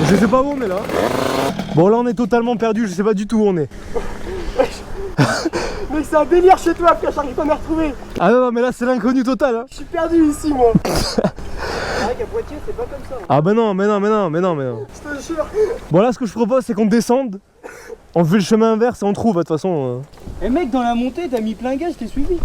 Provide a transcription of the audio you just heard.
Je sais pas où on est là. Bon là on est totalement perdu, je sais pas du tout où on est. Mec, c'est un délire chez toi, frère, j'arrive pas à me retrouver. Ah non, mais là c'est l'inconnu total hein. Je suis perdu ici, moi. C'est vrai qu'à Poitiers, c'est pas comme ça. Ah bah non, mais non. Je te jure. Bon là ce que je propose c'est qu'on descende. On fait le chemin inverse et on trouve de toute façon. Eh mec, dans la montée, t'as mis plein gaz, je t'ai suivi.